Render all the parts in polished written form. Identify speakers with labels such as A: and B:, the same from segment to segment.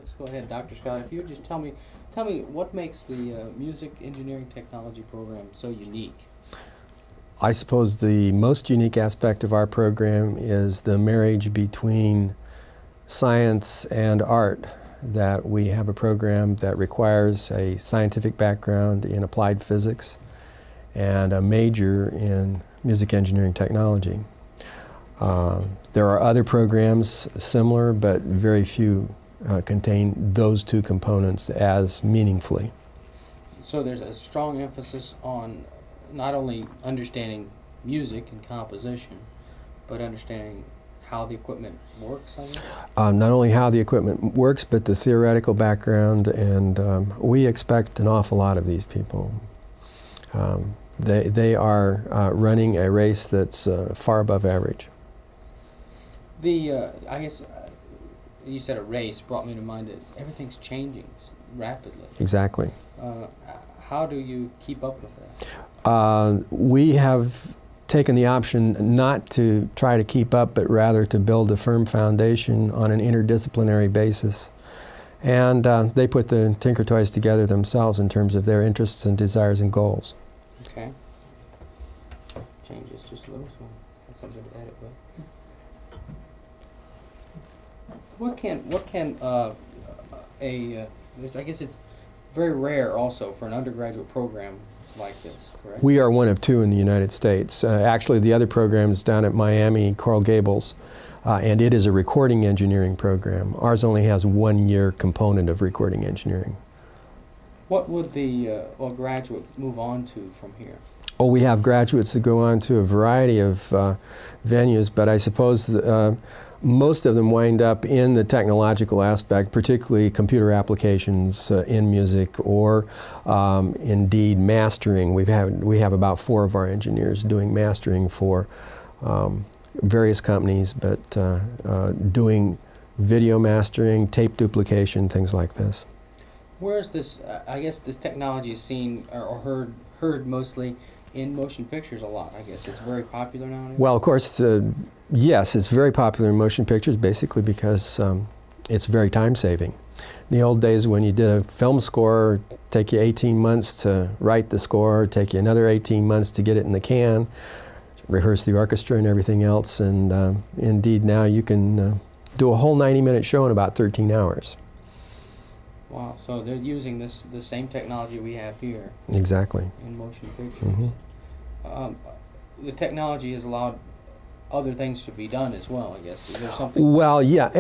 A: let's go ahead, Dr. Scott. If you would just tell me what makes the music engineering technology program so unique.
B: I suppose the most unique aspect of our program is the marriage between science and art. That we have a program that requires a scientific background in applied physics and a major in music engineering technology. There are other programs similar, but very few contain those two components as meaningfully.
A: So there's a strong emphasis on not only understanding music and composition, but understanding how the equipment works, I guess?
B: Not only how the equipment works, but the theoretical background, and we expect an awful lot of these people. They are running a race that's far above average.
A: I guess you said a race brought me to mind that everything's changing rapidly.
B: Exactly.
A: How do you keep up with that?
B: We have taken the option not to try to keep up, but rather to build a firm foundation on an interdisciplinary basis. And they put the Tinker Toys together themselves in terms of their interests and desires and goals.
A: Okay. Changes just a little, so that's something to add it with. I guess it's very rare also for an undergraduate program like this, correct?
B: We are one of two in the United States. Actually, the other program is down at Miami, Coral Gables, and it is a recording engineering program. Ours only has 1 year component of recording engineering.
A: What would the graduates move on to from here?
B: Oh, we have graduates that go on to a variety of venues, but I suppose most of them wind up in the technological aspect, particularly computer applications in music, or indeed mastering. We have about 4 of our engineers doing mastering for various companies, but doing video mastering, tape duplication, things like this.
A: Where is this? I guess this technology is seen or heard mostly in motion pictures a lot. I guess it's very popular nowadays.
B: Well, of course, yes, it's very popular in motion pictures, basically because it's very time-saving. In the old days, when you did a film score, take you 18 months to write the score, take you another 18 months to get it in the can, rehearse the orchestra and everything else, and indeed now you can do a whole 90-minute show in about 13 hours.
A: Wow, so they're using the same technology we have here.
B: Exactly.
A: In motion pictures.
B: Mm-hmm.
A: The technology has allowed other things to be done as well, I guess. Is there something?
B: Well, yeah.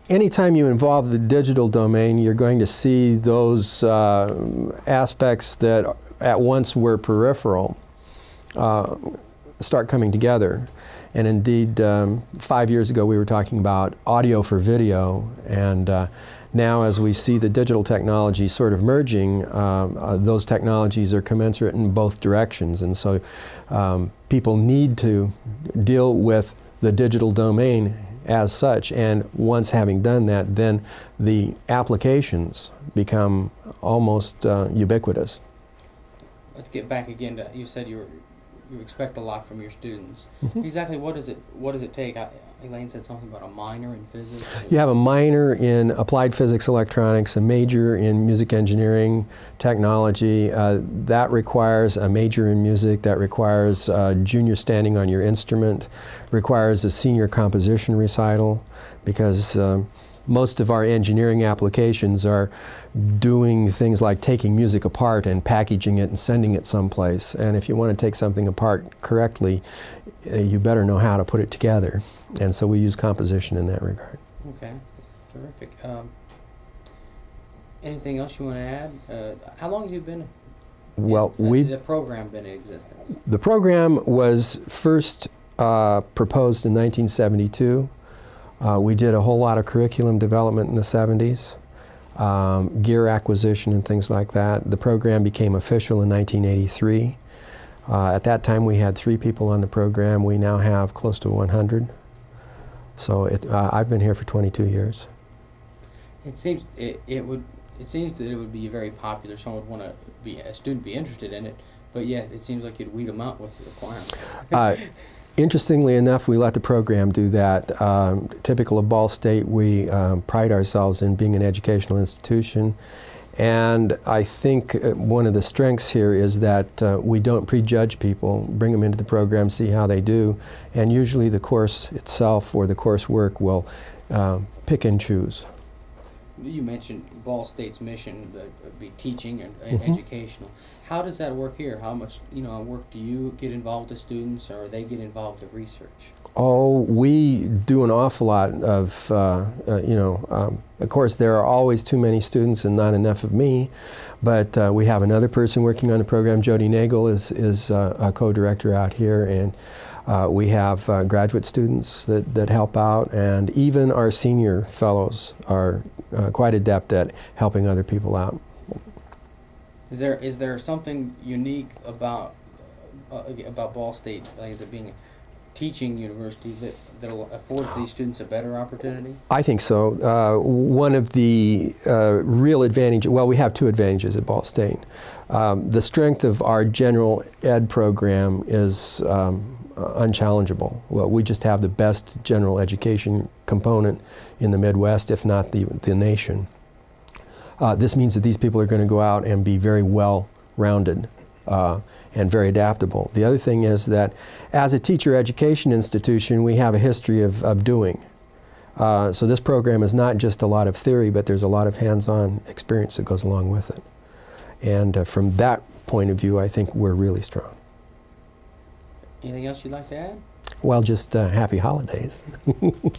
B: Anytime you involve the digital domain, you're going to see those aspects that at once were peripheral start coming together. And indeed, 5 years ago we were talking about audio for video, and now as we see the digital technology sort of merging, those technologies are commensurate in both directions. And so people need to deal with the digital domain as such, and once having done that, then the applications become almost ubiquitous.
A: Let's get back again to, you said you expect a lot from your students.
B: Mm-hmm.
A: Exactly what does it take? Elaine said something about a minor in physics.
B: You have a minor in applied physics electronics, a major in music engineering technology. That requires a major in music, that requires junior standing on your instrument, requires a senior composition recital, because most of our engineering applications are doing things like taking music apart and packaging it and sending it someplace. And if you want to take something apart correctly, you better know how to put it together. And so we use composition in that regard.
A: Okay, terrific. Anything else you want to add? How long have you been? The program been in existence? The
B: program was first proposed in 1972. We did a whole lot of curriculum development in the 70s, gear acquisition and things like that. The program became official in 1983. At that time we had 3 people on the program. We now have close to 100. So I've been here for 22 years.
A: It seems that it would be very popular. Someone would want to a student be interested in it, but yet it seems like you'd weed them out with the requirements.
B: Interestingly enough, we let the program do that. Typical of Ball State, we pride ourselves in being an educational institution. And I think one of the strengths here is that we don't prejudge people, bring them into the program, see how they do, and usually the course itself or the coursework will pick and choose.
A: You mentioned Ball State's mission be teaching and educational. How does that work here? How much work do you get involved with students, or they get involved with research?
B: Oh, we do an awful lot of, of course there are always too many students and not enough of me, but we have another person working on the program. Jody Nagel is a co-director out here, and we have graduate students that help out, and even our senior fellows are quite adept at helping other people out.
A: Is there something unique about Ball State, like is it being a teaching university that affords these students a better opportunity? I
B: think so. One of the real advantages, well, we have two advantages at Ball State. The strength of our general ed program is unchallengeable. Well, we just have the best general education component in the Midwest, if not the nation. This means that these people are going to go out and be very well-rounded and very adaptable. The other thing is that as a teacher education institution, we have a history of doing. So this program is not just a lot of theory, but there's a lot of hands-on experience that goes along with it. And from that point of view, I think we're really strong.
A: Anything else you'd like to add?
B: Well, just happy holidays.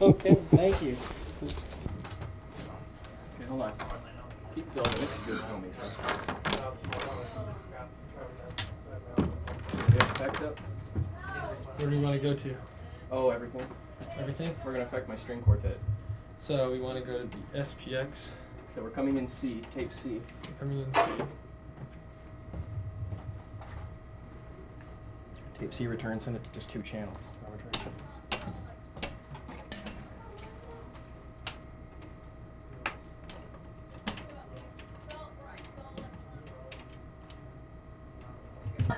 A: Okay, thank you. Okay, hold on. Keep going. This is good filming stuff. You have effects up?
C: Where do we want to go to?
A: Oh, everything.
C: Everything?
A: We're going to affect my string quartet.
C: So we want to go to the SPX.
A: So we're coming in C, tape C.
C: Coming in C.
A: Tape C return, send it to just 2 channels.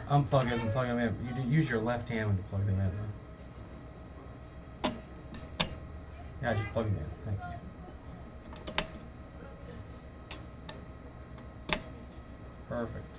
A: Unplug as and plug them in. You use your left hand when you plug them in. Yeah, just plug them in. Thank you. Perfect.